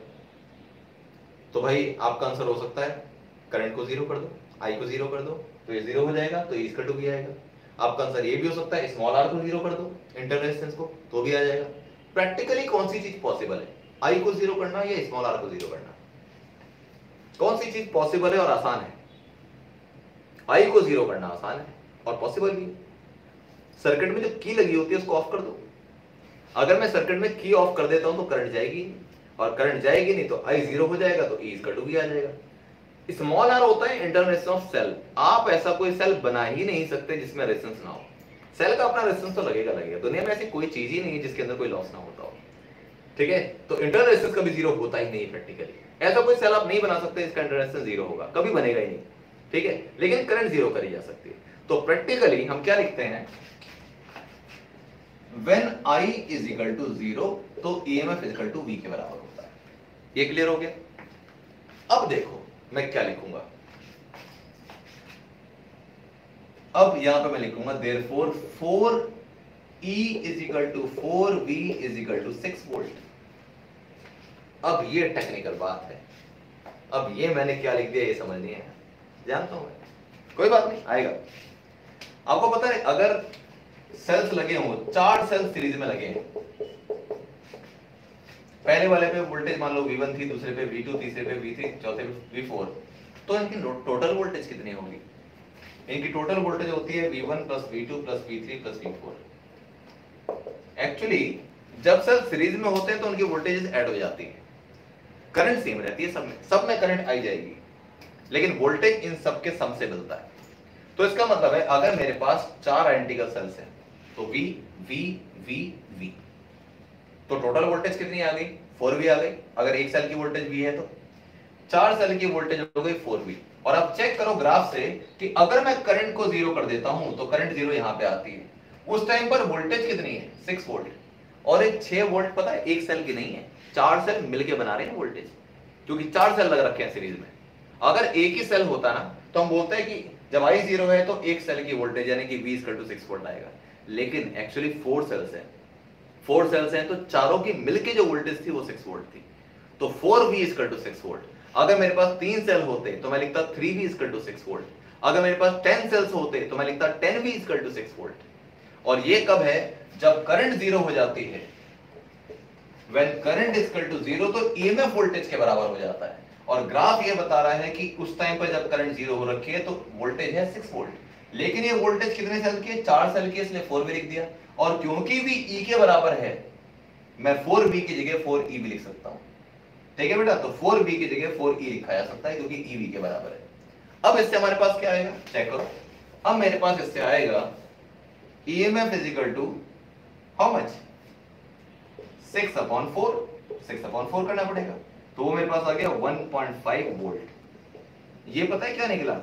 तो भाई आपका आंसर हो सकता है करंट को 0 कर दो, I को 0 कर दो, तो ये 0 हो जाएगा, तो E = V आएगा। आपका आंसर ये भी हो सकता है स्मॉल r को 0 कर दो, इंटरनल रेजिस्टेंस को, तो भी आ जाएगा। प्रैक्टिकली कौन सी चीज पॉसिबल है, I को 0 करना या स्मॉल r को 0 करना, कौन सी चीज पॉसिबल है और आसान है। I को 0 करना आसान है और पॉसिबल भी। सर्किट में जो की लगी होती है उसको ऑफ कर दो। अगर मैं सर्किट में की ऑफ कर देता हूं तो करंट जाएगी, और करंट जाएगी नहीं तो I 0 हो जाएगा, तो E = V आ जाएगा। स्मॉल r होता है इंटरनल रेजिस्टेंस ऑफ सेल। आप ऐसा कोई सेल बना ही नहीं सकते जिसमें रेजिस्टेंस ना हो। सेल का अपना रेजिस्टेंस तो लगेगा, दुनिया में ऐसी कोई चीज ही नहीं है जिसके अंदर कोई लॉस ना होता हो, ठीक है। तो इंटरनल रेजिस्टेंस कभी 0 होता ही नहीं प्रैक्टिकली। ऐसा कोई सेल आप नहीं बना सकते जिसका इंटरनल रेजिस्टेंस 0 होगा, कभी बनेगा ही नहीं, ठीक है। लेकिन करंट 0 करी जा सकती है। तो प्रैक्टिकली हम क्या लिखते हैं, व्हेन I = 0 तो EMF = V के बराबर होता है। ये क्लियर हो गया। अब देखो मैं क्या लिखूंगा, अब यहां पे मैं लिखूंगा therefore 4E = 4V = 6 वोल्ट। अब ये टेक्निकल बात है, अब ये मैंने क्या लिख दिया ये समझ नहीं है, जानता हूं मैं, कोई बात नहीं आएगा। आपको पता है अगर सेल्स लगे हों, 4 सेल्स सीरीज में लगे हैं, पहले वाले पे वोल्टेज मान लो V1 थी, दूसरे पे V2, तीसरे पे V3, चौथे पे V4, तो इनकी टोटल वोल्टेज कितनी होगी। इनकी टोटल वोल्टेज होती है V1 + V2 + V3 + V4। Actually जब सेल सीरीज में होते हैं तो उनकी वोल्टेजेस ऐड हो जाती है, करंट सेम रहती है, सब में करंट आई जाएगी, लेकिन वोल्टेज इन सब के सम से मिलता है। तो इसका मतलब है अगर मेरे पास 4 आइडेंटिकल सेल्स हैं तो V V V V, तो टोटल वोल्टेज कितनी आ गई? 4V आ गई। अगर एक सेल की वोल्टेज V है तो 4 सेल की वोल्टेज हो गई 4V। और अब चेक करो ग्राफ से कि अगर मैं करंट को जीरो कर देता हूं तो करंट जीरो यहां पे आती है, उस टाइम पर वोल्टेज कितनी है? 6 वोल्ट। और एक 6 वोल्ट पता है एक सेल की नहीं है, 4 सेल मिलके बना रहे हैं वोल्टेज, क्योंकि 4 सेल लग रखे हैं सीरीज में। अगर एक ही सेल होता ना तो हम बोलते हैं कि जब I 0 है तो एक सेल की वोल्टेज यानी कि V = 6 वोल्ट आएगा, लेकिन एक्चुअली 4 सेल्स हैं, 4 सेल्स हैं तो चारों की मिलके जो वोल्टेज थी वो 6 वोल्ट थी, तो 4V = 6 वोल्ट। अगर मेरे पास 3 सेल होते तो मैं लिखता 3V = 6 वोल्ट। अगर मेरे पास 10 सेल्स होते तो मैं लिखता 10V = 6 वोल्ट। और ये कब है? जब करंट जीरो हो जाती है। When current = 0 तो EMF वोल्टेज के बराबर हो जाता है। और ग्राफ ये बता रहा है कि उस टाइम पर जब करंट जीरो हो रखी है तो वोल्टेज है 6 वोल्ट, लेकिन ये वोल्टेज कितने सेल की है? 4 सेल की, इसलिए 4V लिख दिया। और क्योंकि V E के बराबर है, मैं 4V की जगह 4E भी लिख सकता हूं। ठीक है बेटा, तो 4V की जगह 4E लिखा जा सकता है क्योंकि E V के बराबर है। अब इससे हमारे पास क्या आएगा? चेक करो। अब मेरे पास इससे आएगा EMF = हाउ मच? 6/4, 6/4 करना पड़ेगा, तो वो मेरे पास आ गया 1.5 वोल्ट। ये पता है क्या निकला?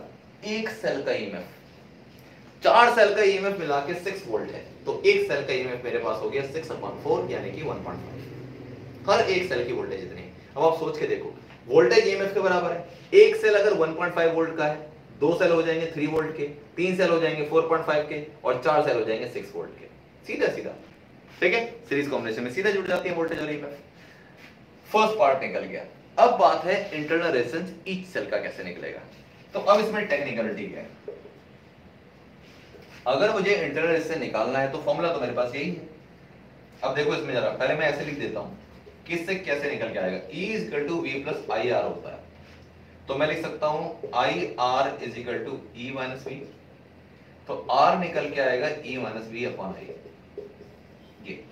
एक सेल का EMF। 4 सेल का EMF मिला के 6 वोल्ट है, तो एक सेल का EMF मेरे पास हो गया 6/4 यानी कि 1.5। हर एक सेल की वोल्टेज इतनी। अब आप सोच के देखो, वोल्टेज EMF के बराबर है। एक सेल अगर 1.5 वोल्ट का है, 2 सेल हो जाएंगे 3 वोल्ट के, 3 सेल हो जाएंगे 4.5 के, और 4 सेल हो जाएंगे 6 वोल्ट के। सीधा सीधा, ठीक है, सीरीज कॉम्बिनेशन में सीधा जुड़ जाती है वोल्टेज और EMF। फर्स्ट पार्ट निकल गया। अब बात है इंटरनल रेजिस्टेंस ईच सेल का कैसे निकलेगा। तो अब इसमें टेक्निकलिटी क्या है? अगर मुझे इंटरनल रेजिस्टेंस निकालना है तो फॉर्मूला तो मेरे पास यही है। अब देखो इसमें जरा, पहले मैं ऐसे लिख देता हूं कि इससे कैसे निकल के आएगा। E = V + IR होता है, तो मैं लिख सकता हूं IR = E - V, तो R निकल के आएगा E - V/I। ये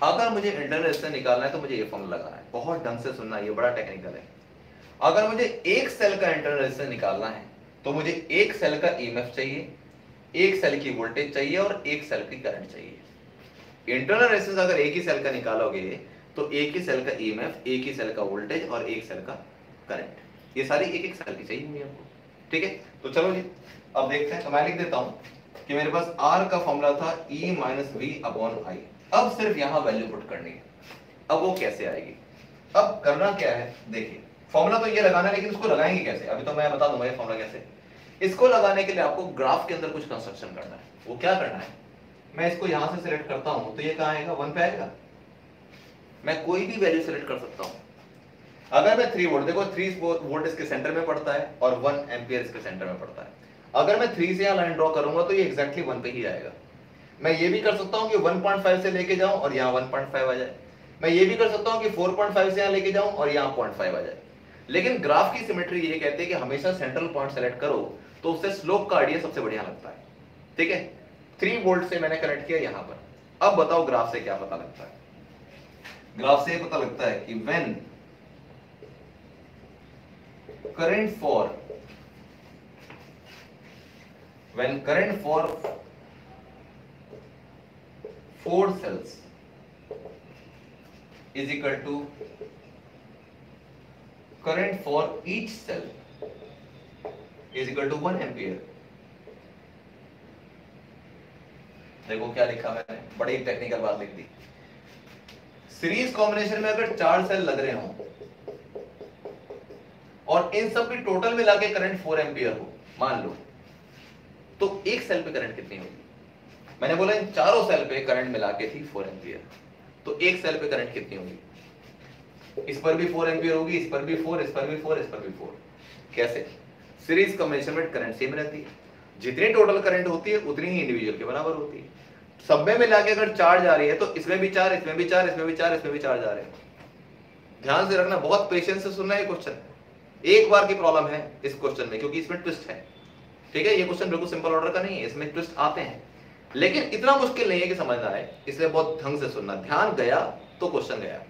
अगर मुझे इंटरनल रेजिस्टेंस निकालना है तो मुझे ये फॉर्मूला लगाना है। बहुत ढंग से सुनना, ये बड़ा टेक्निकल है। अगर मुझे एक सेल का इंटरनल रेजिस्टेंस निकालना है तो मुझे एक सेल का EMF चाहिए, एक सेल की वोल्टेज चाहिए और एक सेल की करंट चाहिए। इंटरनल रेजिस्टेंस अगर एक ही सेल का निकालोगे तो एक ही सेल का EMF, एक ही सेल का वोल्टेज और एक सेल का करंट, ये सारी एक एक सेल की चाहिए होंगी हमको। ठीक है, तो चलो जी अब देखते हैं। तो मैं लिख देता हूं कि मेरे पास R का फॉर्मूला था E - V/I। अब सिर्फ यहां वैल्यू पुट करनी है। अब वो कैसे आएगी? अब करना क्या है, देखिए फॉर्मूला तो ये लगाना है, लेकिन उसको लगाएंगे कैसे अभी तो मैं बता दूंगा ये फॉर्मूला कैसे। इसको लगाने के लिए आपको ग्राफ के अंदर कुछ कंस्ट्रक्शन करना है। वो क्या करना है, मैं इसको यहां से सिलेक्ट करता हूं तो ये कहां आएगा? 1 पे आएगा। मैं कोई भी वैल्यू सिलेक्ट कर सकता हूं। अगर मैं 3 वोल्ट, देखो 3 वोल्ट इसके सेंटर में पड़ता है और 1 एम्पियर इसके सेंटर में पड़ता है। अगर मैं 3 से यहां लाइन ड्रॉ करूंगा तो ये एग्जैक्टली 1 पे ही आएगा। मैं ये भी कर सकता हूं कि 1.5 से लेके जाऊं और यहां 1.5 आ जाए। मैं ये भी कर सकता हूं कि 4.5 से यहां लेके जाऊं और यहां 0.5 आ जाए। लेकिन ग्राफ की सिमेट्री ये कहती है कि हमेशा सेंट्रल पॉइंट सेलेक्ट करो, तो उससे स्लोप का आइडिया सबसे बढ़िया लगता है। ठीक है, 3 वोल्ट से मैंने कनेक्ट किया यहां पर। अब बताओ ग्राफ से क्या पता लगता है? ग्राफ से पता लगता है कि when current for 4 cells is equal to current for each cell is equal to 1 ampere। देखो क्या लिखा मैंने, बड़ी टेक्निकल बात लिख दी। सीरीज कॉम्बिनेशन में अगर 4 सेल लग रहे हों और इन सब की टोटल मिला के करंट 4 एम्पियर हो मान लो, तो एक सेल पे करंट कितनी होगी? मैंने बोला इन चारों सेल पे करंट मिला के थी 4 एम्पियर, तो एक सेल पे करंट कितनी होगी? इस पर भी 4 एम्पियर होगी, इस पर भी 4, इस पर भी 4, इस पर भी 4। कैसे? सीरीज कॉम्बिनेशन में करंट सेम रहती है, जितनी टोटल करंट होती है उतनी ही इंडिविजुअल के बराबर होती है। सब में मिला के अगर 4 जा रही है तो इसमें भी 4, इसमें भी 4, इसमें भी 4, इसमें भी 4 जा रहे हैं। ध्यान से रखना, बहुत पेशेंस से सुनना है क्वेश्चन। एक बार की प्रॉब्लम है इस क्वेश्चन में, क्योंकि इसमें ट्विस्ट है। ठीक है, ये क्वेश्चन बिल्कुल सिंपल ऑर्डर का नहीं है, इसमें ट्विस्ट आते हैं, लेकिन इतना मुश्किल नहीं है कि समझना है, इसलिए बहुत ढंग से सुनना। ध्यान गया तो क्वेश्चन गया।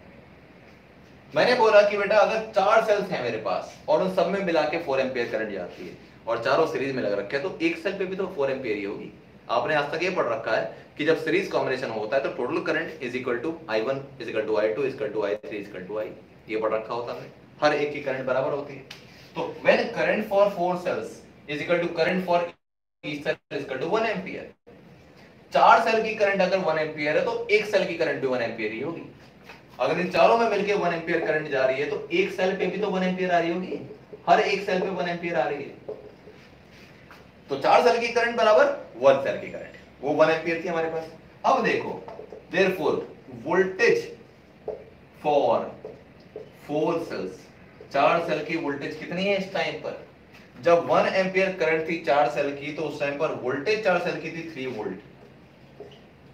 मैंने बोला कि बेटा अगर 4 सेल्स हैं मेरे पास और उन सब में मिला के 4 एम्पियर करंट जाती है, और चारों सीरीज में लग रखे हैं, तो एक सेल पे भी तो 4 एम्पियर ही होगी। आपने आज तक ये पढ़ रखा है कि जब सीरीज कॉम्बिनेशन होता है तो total current is equal to I1 is equal to I2 is equal to I3 is equal to I, ये पढ़ रखा होता है, हर एक की करंट बराबर होती है। तो when current for 4 cells is equal to current for each cell is equal to 1 ampere. 4 cell की करंट अगर 1 एम्पियर है तो एक सेल की करंट भी 1 एम्पियर ही होगी। अगर इन चारों में मिलके 1 एम्पियर करंट जा रही है तो एक सेल पे भी तो 1 एम्पियर आ रही होगी, हर एक सेल पे 1 एम्पियर आ रही है। तो 4 सेल की करंट बराबर 1 सेल की करंट, वो 1 एम्पियर थी हमारे पास। अब देखो, therefore voltage for 4 cells, 4 cell की वोल्टेज कितनी है इस टाइम पर? जब 1 एम्पियर करंट थी 4 सेल की तो उस टाइम पर वोल्टेज 4 सेल की थी 3 वोल्ट।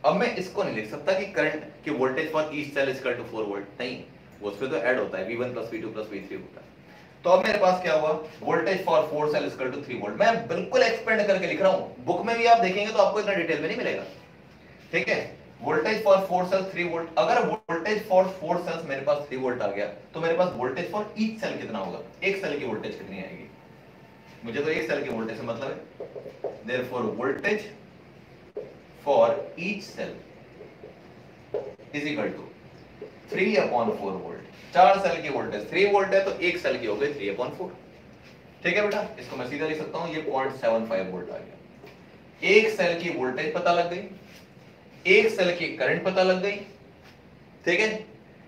अब मैं इसको नहीं लिख सकता कि करंट की voltage for each cell is equal to 4 volt, नहीं, वो उसमें तो ऐड होता है, V1 plus V2 plus V3 होता है। तो अब मेरे पास क्या हुआ, voltage for 4 cell is equal to 3 volt. मैं बिल्कुल एक्सपेंड करके लिख रहा हूं, बुक में भी आप देखेंगे तो आपको इतना डिटेल में नहीं मिलेगा, ठीक है। Voltage for 4 cells 3 volt. अगर वोल्टेज फॉर 4 सेल्स मेरे पास 3 वोल्ट आ गया तो मेरे पास वोल्टेज फॉर ईच सेल कितना होगा, एक सेल की वोल्टेज कितनी आएगी? मुझे तो एक सेल की वोल्टेज से मतलब है। Therefore voltage for each cell is equal to 3/4 volt. 4 cell की वोल्टेज 3 वोल्ट है तो एक सेल की हो गई 3/4, ठीक है बेटा। इसको मैं सीधा लिख सकता हूं, ये 0.75 वोल्ट आ गया। एक सेल की वोल्टेज पता लग गई, एक सेल की करंट पता लग गई, ठीक है।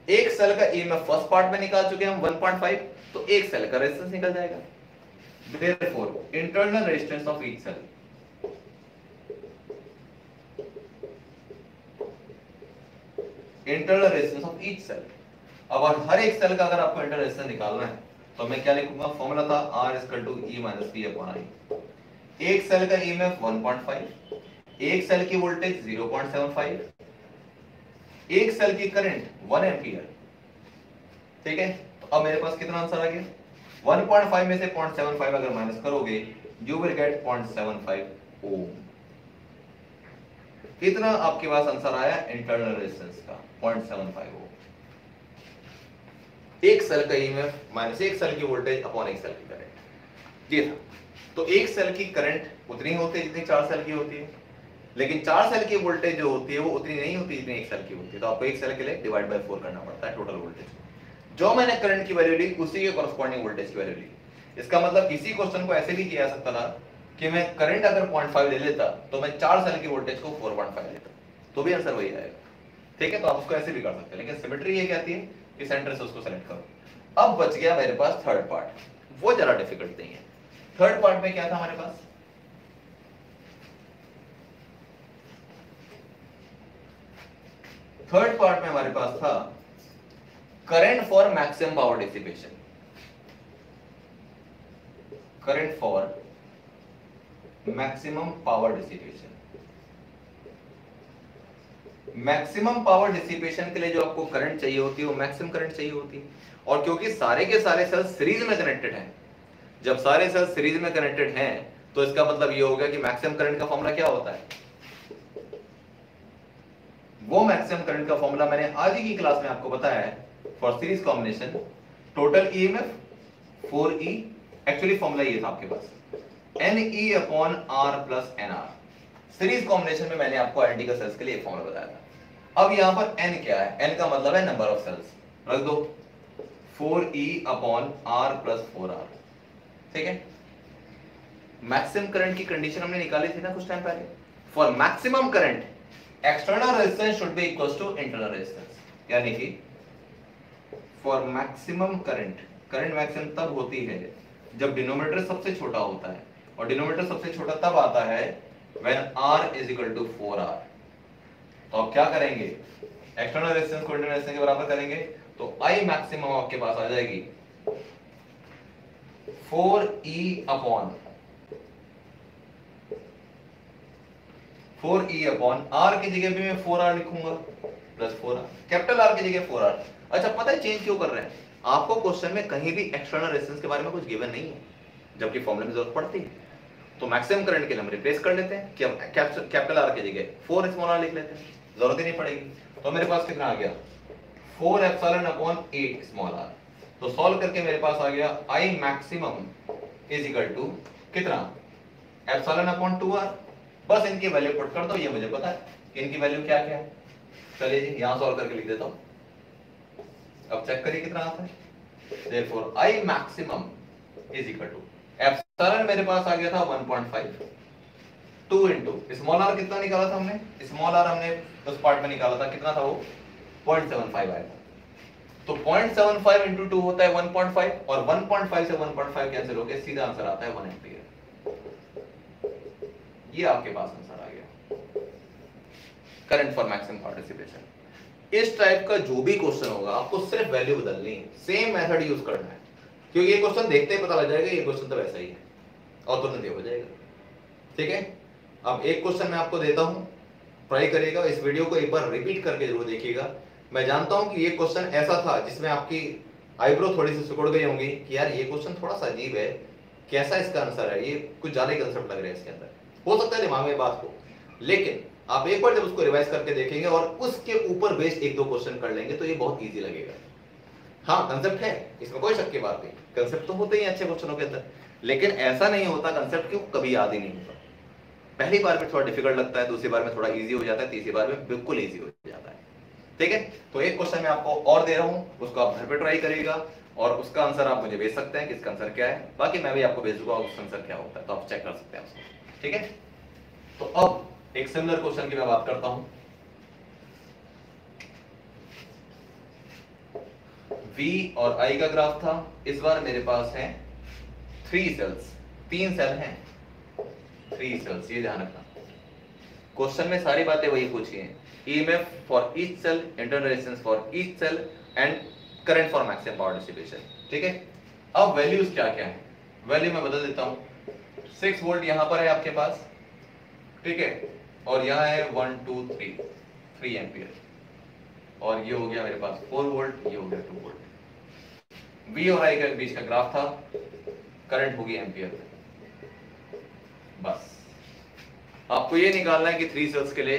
एक सेल का ईएमएफ फर्स्ट पार्ट में निकाल चुके हम 1.5, तो एक सेल का रेजिस्टेंस निकल जाएगा। Therefore internal resistance of each cell, internal resistance of each cell. अब हर एक सेल का अगर आपको इंटरनल रेजिस्टेंस निकालना है तो मैं क्या लिखूंगा, फॉर्मूला था R = E - P/I। एक सेल का ईएमएफ 1.5, एक सेल की वोल्टेज 0.75, एक सेल की करंट 1 एम्पियर, ठीक है। तो अब मेरे पास कितना आंसर आ गया, 1.5 में से 0.75 अगर माइनस करोगे यू विल गेट 0.75 ओम। इतना आपके पास आंसर आया इंटरनल रेजिस्टेंस का, 0.75 ओम। एक सेल का ईएमएफ माइनस एक सेल की वोल्टेज अपॉन एक सेल की करंट, ये था। तो एक सेल की करंट उतनी होती है जितनी 4 सेल की होती है, लेकिन 4 सेल की वोल्टेज जो होती है वो उतनी नहीं होती जितनी एक सेल की होती है। तो आपको एक सेल के लिए डिवाइड बाय 4 करना पड़ता है टोटल वोल्टेज। जो मैंने करंट की वैल्यू ली उसी के कॉरस्पॉन्डिंग वोल्टेज की वैल्यू ली। इसका मतलब इसी क्वेश्चन को ऐसे भी किया जा सकता था कि मैं करंट अगर 0.5 ले लेता तो मैं 4 सेल की वोल्टेज को 4.5 लेता, तो भी आंसर वही आएगा, ठीक है। तो आप उसको ऐसे भी कर सकते हैं, लेकिन सिमेट्री ये कहती है कि सेंटर से उसको सेलेक्ट करो। अब बच गया मेरे पास थर्ड पार्ट, वो जरा डिफिकल्ट नहीं है। थर्ड पार्ट में क्या था हमारे पास, थर्ड पार्ट में हमारे पास था current for maximum power dissipation. Current for maximum power dissipation. Maximum power dissipation के लिए जो आपको करंट चाहिए होती है वो मैक्सिमम करंट चाहिए होती है। और क्योंकि सारे के सारे सेल सीरीज में कनेक्टेड हैं, जब सारे सेल सीरीज में कनेक्टेड हैं तो इसका मतलब ये हो गया कि मैक्सिमम करंट का फॉर्मूला क्या होता है। वो मैक्सिमम करंट का फॉर्मूला मैंने आज ही की क्लास में आपको बताया है for series combination, total EMF 4E। Actually formula ये था आपके पास, NE/R+NR। सीरीज कॉम्बिनेशन में मैंने आपको आइडेंटिकल सेल्स के लिए एक फॉर्मूला बताया था। अब यहां पर n क्या है, n का मतलब है नंबर ऑफ सेल्स, रख दो 4E/R+4R, ठीक है। मैक्सिमम करंट की कंडीशन हमने निकाली थी ना कुछ टाइम पहले, for maximum current external resistance should be equal to internal resistance, यानी कि for maximum current, current maximum तब होती है जब डिनोमिनेटर सबसे छोटा होता है, और डिनोमिनेटर सबसे छोटा तब आता है व्हेन R = 4R। तो आप क्या करेंगे, एक्सटर्नल रेजिस्टेंस को इंटरनल रेजिस्टेंस के बराबर करेंगे, तो I मैक्सिमम आपके पास आ जाएगी 4E/R की जगह भी मैं 4R लिखूंगा प्लस 4R, कैपिटल R की जगह 4R। अच्छा पता है चेंज क्यों कर रहे हैं, आपको क्वेश्चन में कहीं भी एक्सटर्नल रेजिस्टेंस के बारे में कुछ गिवन नहीं है, जबकि फॉर्मूले में जरूरत पड़ती है। तो मैक्सिमम करंट के लिए हम रिप्लेस कर लेते हैं कि हम कैपिटल R की जगह 4 लिख लेते हैं, जरूरत ही नहीं पड़ेगी। तो मेरे पास कितना आ गया, 4ε/8 r। तो सॉल्व करके मेरे पास आ गया I मैक्सिमम = कितना, एप्सिलॉन अपॉन 2r। बस इनकी वैल्यू पुट कर दो, ये मुझे पता है कि इनकी वैल्यू क्या क्या है। चलिए जी यहां सॉल्व करके लिख देता हूं। अब चेक करिए कितना आता है। Therefore I maximum is equal to epsilon मेरे पास आ गया था 1.5, 2 इंटू स्मॉल r कितना निकाला था हमने, स्मॉल r हमने उस पार्ट में निकाला था, कितना था वो 0.75 आया था। तो 0.75 इंटू 2 होता है 1.5 और 1.5 से 1.5 कैंसिल होकर सीधा आंसर आता है 1 एम्पियर। ये आपके पास आंसर आ गया करंट फॉर मैक्सिमम पार्टिसिपेशन। इस टाइप का जो भी क्वेश्चन होगा आपको सिर्फ वैल्यू बदलनी है, सेम मेथड यूज करना है, क्योंकि ये क्वेश्चन देखते ही पता लग जाएगा ये क्वेश्चन तो वैसा ही है और तुरंत ये हो जाएगा। ठीक है, अब एक क्वेश्चन मैं आपको देता हूं, ट्राई करिएगा, इस वीडियो को एक बार रिपीट करके जरूर देखिएगा। मैं जानता हूं कि ये क्वेश्चन ऐसा था जिसमें आपकी आईब्रो थोड़ी सी सिकुड़ गई होंगी कि यार ये क्वेश्चन थोड़ा सा अजीब है, कैसा इसका आंसर है, ये कुछ ज्यादा ही कंसेप्ट लग रहा है इसके अंदर, हो सकता है दिमाग में बात हो, लेकिन आप एक बार जब उसको रिवाइज करके देखेंगे और उसके ऊपर बेस्ड एक दो क्वेश्चन कर लेंगे तो ये बहुत इजी लगेगा। हाँ कंसेप्ट है, इसमें कोई शक की बात नहीं, कंसेप्ट तो होते ही अच्छे क्वेश्चनों के अंदर, लेकिन ऐसा नहीं होता कंसेप्ट क्यों कभी याद ही नहीं होता। पहली बार में थोड़ा डिफिकल्ट लगता है, दूसरी बार में थोड़ा इजी हो जाता है, तीसरी बार में बिल्कुल इजी हो जाता है। ठीक है, तो एक क्वेश्चन मैं आपको और दे रहा हूं, उसको आप घर पे ट्राई करिएगा और उसका आंसर आप मुझे भेज सकते हैं कि इसका आंसर क्या है, बाकी मैं भी आपको भेज दूंगा उसका आंसर क्या होता है, तो आप चेक कर सकते हैं उसको। ठीक है, तो अब एक सिमिलर क्वेश्चन की मैं बात करता हूं। V और I का ग्राफ था, इस बार मेरे पास है 3 सेल्स, 3 सेल हैं, 3 सेल्स, ये ध्यान रखना। क्वेश्चन में सारी बातें वही पूछी हैं, EMF for each cell, internal resistance for each cell and current for maximum power distribution. ठीक है, अब वैल्यूज क्या क्या है, वैल्यू मैं बदल देता हूं। 6 वोल्ट यहां पर है आपके पास, ठीक है, और यहां है 1 2 3 एम्पियर, और ये हो गया मेरे पास 4 वोल्ट, ये हो गया 2 वोल्ट। V और I के बीच का ग्राफ था, करंट होगी एम्पियर में। बस आपको ये निकालना है कि 3 सेल्स के लिए,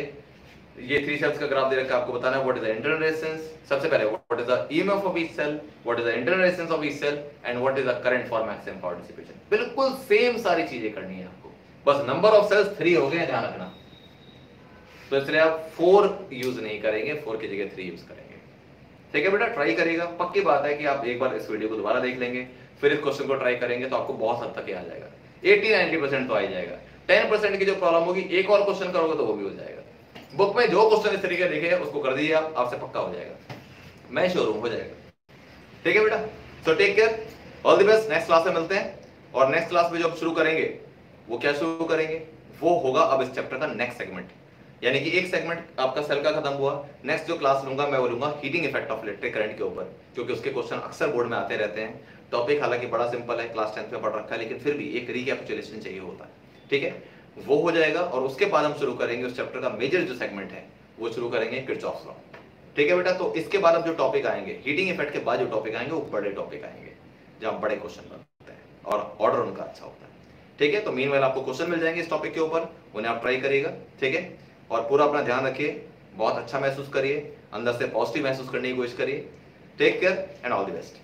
ये 3 सेल्स का ग्राफ दे रखा है, आपको बताना है what is the internal resistance, सबसे पहले what is the EMF of each cell, what is the internal resistance of each cell and what is the current for maximum power distribution. बिल्कुल same सारी चीजें करनी है आपको, बस नंबर ऑफ सेल्स 3 हो गए, ध्यान रखना। तो इसलिए आप 4 यूज नहीं करेंगे, 4 की जगह 3 यूज करेंगे। ठीक है बेटा, ट्राई करिएगा, पक्की बात है कि आप एक बार इस वीडियो को दोबारा देख लेंगे, फिर इस क्वेश्चन को ट्राई करेंगे तो आपको बहुत हद तक ही आ जाएगा, 80-90% तो आ ही जाएगा। 10% की जो प्रॉब्लम होगी, एक और क्वेश्चन करोगे तो वो भी हो जाएगा। बुक में जो क्वेश्चन इस तरीके लिखे हैं उसको कर दीजिए आप, आपसे पक्का हो जाएगा, मैं श्योर हूं हो जाएगा। ठीक है बेटा, so take care, all the best, next class में मिलते हैं। और नेक्स्ट क्लास में जो शुरू करेंगे वो क्या शुरू करेंगे, वो होगा अब इस चैप्टर का नेक्स्ट सेगमेंट, यानी कि एक सेगमेंट आपका सेल का खत्म हुआ, नेक्स्ट जो क्लास लूंगा मैं वो लूंगा heating effect of electric current के ऊपर, क्योंकि उसके क्वेश्चन अक्सर बोर्ड में आते रहते हैं। टॉपिक हालांकि बड़ा सिंपल है, क्लास 10th में पढ़ रखा है, लेकिन फिर भी एक रिकैपिचुलेशन चाहिए होता है। ठीक है, वो हो जाएगा और उसके बाद हम शुरू करेंगे उस चैप्टर का मेजर जो सेगमेंट है वो शुरू करेंगे किरचॉफ्स लॉ। ठीक है बेटा, तो इसके बाद अब जो टॉपिक आएंगे, हीटिंग इफेक्ट के बाद जो टॉपिक आएंगे वो बड़े टॉपिक आएंगे, जहां बड़े क्वेश्चन बनते हैं और ऑर्डर उनका अच्छा होता है। ठीक है, तो मीनवाइल आपको क्वेश्चन मिल जाएंगे इस टॉपिक के ऊपर, उन्हें आप ट्राई करिएगा। ठीक है, और पूरा अपना ध्यान रखिए, बहुत अच्छा महसूस करिए, अंदर से पॉजिटिव महसूस करने की कोशिश करिए। Take care and all the best.